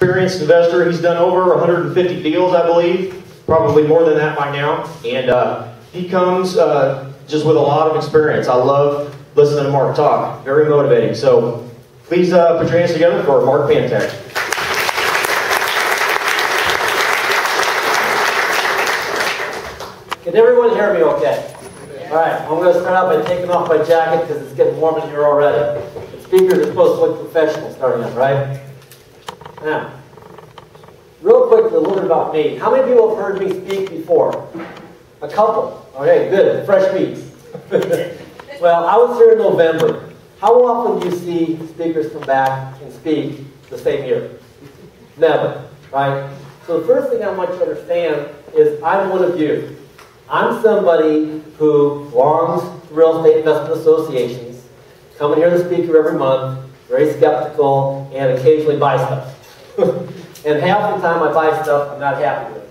Experienced investor. He's done over 150 deals, I believe, probably more than that by now. And he comes just with a lot of experience. I love listening to Mark talk. Very motivating. So please put your hands together for Mark Pantak. Can everyone hear me okay? All right, I'm going to start out by taking off my jacket because it's getting warm in here already. The speakers are supposed to look professional starting out, right? Now, real quick, a little bit about me. How many people have heard me speak before? A couple. Okay, good. Fresh meat. Well, I was here in November. How often do you see speakers come back and speak the same year? Never, right? So the first thing I want you to understand is I'm one of you. I'm somebody who belongs to real estate investment associations, come in here to speak here every month, very skeptical, and occasionally buy stuff. And half the time I buy stuff I'm not happy with,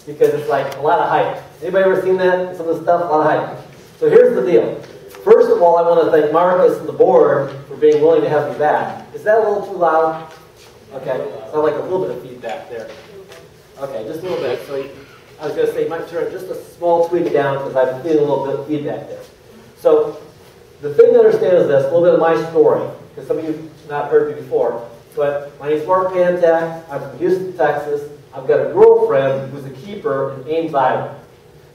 because it's like a lot of hype. Anybody ever seen that? Some of the stuff, a lot of hype. So here's the deal. First of all, I want to thank Marcus and the board for being willing to have me back. Is that a little too loud? Okay, sound like a little bit of feedback there. Okay, just a little bit. So I was going to say you might turn just a small tweak down because I'm feeling a little bit of feedback there. So the thing to understand is this, a little bit of my story, because some of you have not heard me before. But my name is Mark Pantak. I'm from Houston, Texas. I've got a girlfriend who's a keeper in Ames, Iowa.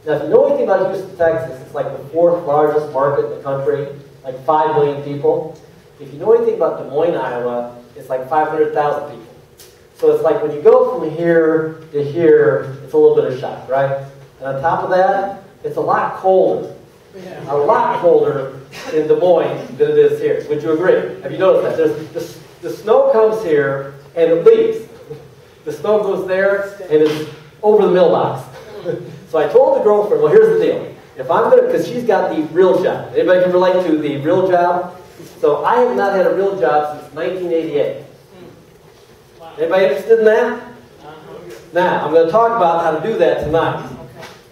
Now, if you know anything about Houston, Texas, it's like the 4th largest market in the country, like 5 million people. If you know anything about Des Moines, Iowa, it's like 500,000 people. So it's like when you go from here to here, it's a little bit of shock, right? And on top of that, it's a lot colder. A lot colder in Des Moines than it is here. Would you agree? Have you noticed that? The snow comes here and it leaves. The snow goes there and it's over the mailbox. So I told the girlfriend, well, here's the deal. If I'm going to, because she's got the real job. Anybody can relate to the real job? So I have not had a real job since 1988. Anybody interested in that? Now, I'm going to talk about how to do that tonight.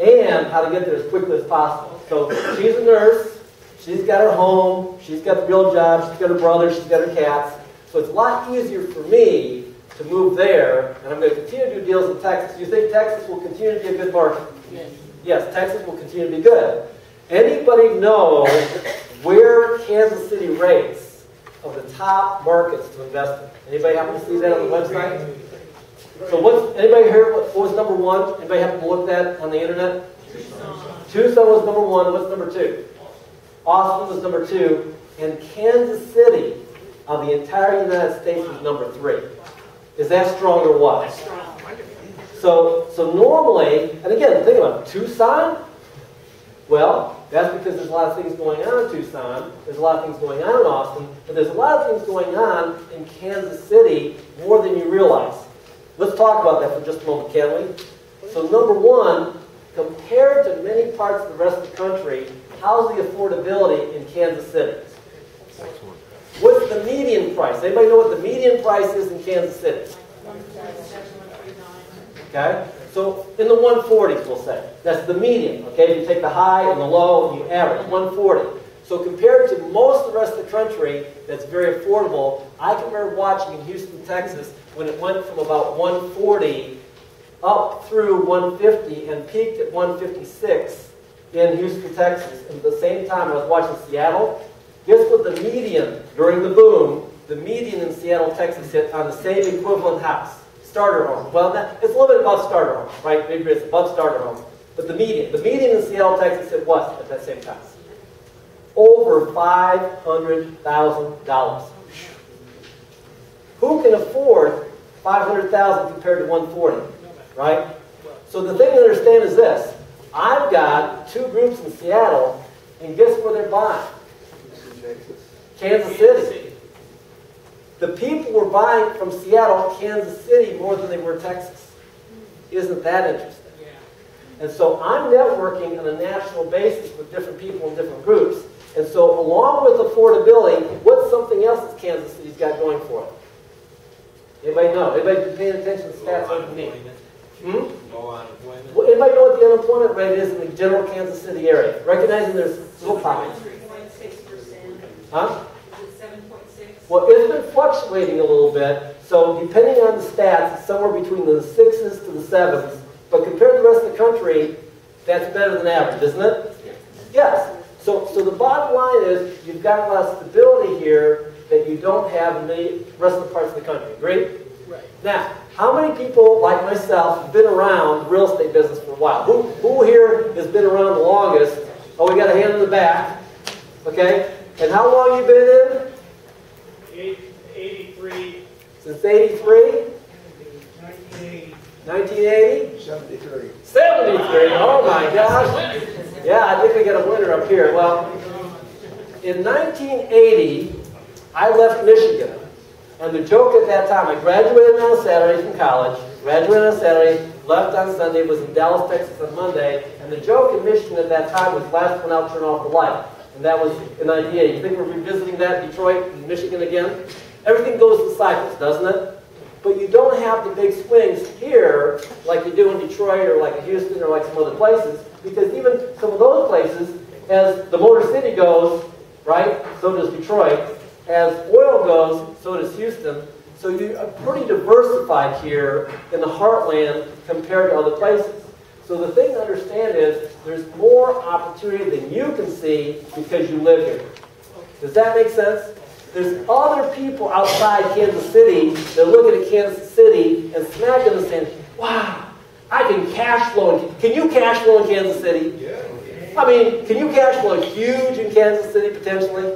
And how to get there as quickly as possible. So she's a nurse. She's got her home. She's got the real job. She's got her brother. She's got her cats. So it's a lot easier for me to move there, and I'm going to continue to do deals in Texas. Do you think Texas will continue to be a good market? Yes. Yes, Texas will continue to be good. Anybody know where Kansas City rates of the top markets to invest in? Anybody happen to see that on the website? So anybody hear what was number 1? Anybody happen to look that on the internet? Tucson was number 1. What's number 2? Austin was number 2. And Kansas City of the entire United States was number 3. Is that strong or what? So normally, and again, think about it, Tucson? Well, that's because there's a lot of things going on in Tucson. There's a lot of things going on in Austin. But there's a lot of things going on in Kansas City more than you realize. Let's talk about that for just a moment, can we? So number 1, compared to many parts of the rest of the country, how's the affordability in Kansas City? What's the median price? Anybody know what the median price is in Kansas City? Okay? So in the 140s, we'll say. That's the median. Okay? You take the high and the low and you average. 140. So compared to most of the rest of the country that's very affordable, I can remember watching in Houston, Texas, when it went from about 140 up through 150 and peaked at 156 in Houston, Texas. And at the same time, I was watching Seattle. Guess what the median, during the boom, the median in Seattle, Texas hit on the same equivalent house? Starter home. Well, it's a little bit above starter home, right? Maybe it's above starter home. But the median in Seattle, Texas hit what at that same time? Over $500,000. Who can afford $500,000 compared to 140, right? So the thing to understand is this. I've got 2 groups in Seattle, and guess where they're buying? Kansas City. The people were buying from Seattle, Kansas City more than they were Texas. Isn't that interesting? And so I'm networking on a national basis with different people in different groups. And so along with affordability, what's something else that Kansas City's got going for it? Anybody know? Anybody paying attention to stats like me? No unemployment. Well, anybody know what the unemployment rate is in the general Kansas City area? Recognizing there's little pockets. 3.6%. Huh? Is it 7.6? Well, it's been fluctuating a little bit. So depending on the stats, it's somewhere between the 6s to the 7s. But compared to the rest of the country, that's better than average, isn't it? Yes. So the bottom line is you've got a lot of stability here that you don't have in the rest of the parts of the country. Agree? Right. Now, how many people, like myself, have been around the real estate business for a while? Who here has been around the longest? Oh, we got a hand in the back. Okay. And how long you been in? 83. Since 83? 1980. 1980? 73. 73. Oh my gosh. Yeah, I think we got a winner up here. Well, in 1980, I left Michigan. And the joke at that time, I graduated on a Saturday from college, graduated on a Saturday, left on Sunday, was in Dallas, Texas on Monday, and the joke in Michigan at that time was last one out, turn off the light. And that was in 98. You think we're revisiting that in Detroit and Michigan again? Everything goes in cycles, doesn't it? But you don't have the big swings here like you do in Detroit or like in Houston or like some other places, because even some of those places, as the Motor City goes, right, so does Detroit. As oil goes, so does Houston. So you are pretty diversified here in the heartland compared to other places. So the thing to understand is there's more opportunity than you can see because you live here. Does that make sense? There's other people outside Kansas City that are looking at Kansas City and smacking and saying, wow, I can cash flow. Can you cash flow in Kansas City? Yeah. I mean, can you cash flow huge in Kansas City potentially?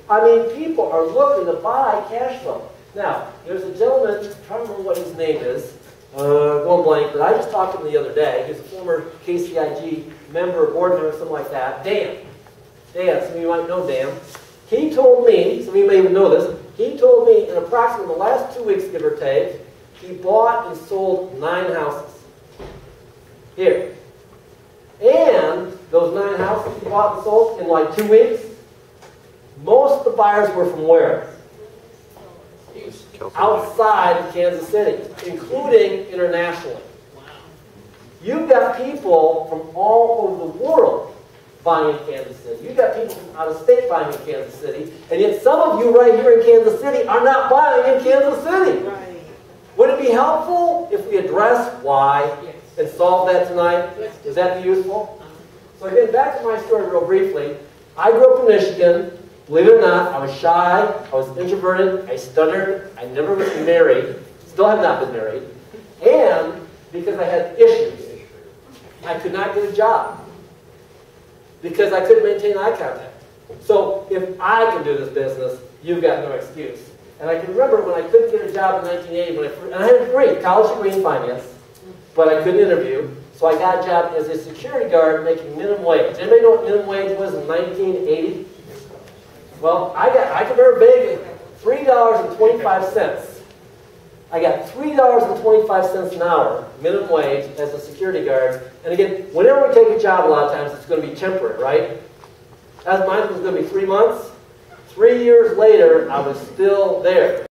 I mean, people are looking to buy cash flow. Now, there's a gentleman, I can't remember what his name is, going blank, but I just talked to him the other day. He's a former KCIG member, board member, something like that. Dan, some of you might know Dan. He told me, some of you may even know this, he told me in approximately the last 2 weeks, give or take, he bought and sold 9 houses. Here. And those 9 houses he bought and sold in like 2 weeks, most of the buyers were from where? Outside of Kansas City, including internationally. You've got people from all over the world buying in Kansas City. You've got people from out of state buying in Kansas City, and yet some of you right here in Kansas City are not buying in Kansas City. Right. Would it be helpful if we address why and solve that tonight? Would that be useful? So again, back to my story real briefly. I grew up in Michigan. Believe it or not, I was shy, I was introverted, I stuttered, I never was married, still have not been married, and because I had issues, I could not get a job because I couldn't maintain eye contact. So if I can do this business, you've got no excuse. And I can remember when I couldn't get a job in 1980, and I had a degree, college degree in finance, but I couldn't interview, so I got a job as a security guard making minimum wage. Anybody know what minimum wage was in 1980? Well, I can remember vaguely, $3.25. I got $3.25 an hour, minimum wage, as a security guard. And again, whenever we take a job, a lot of times it's going to be temporary, right? As mine was going to be 3 months. 3 years later, I was still there.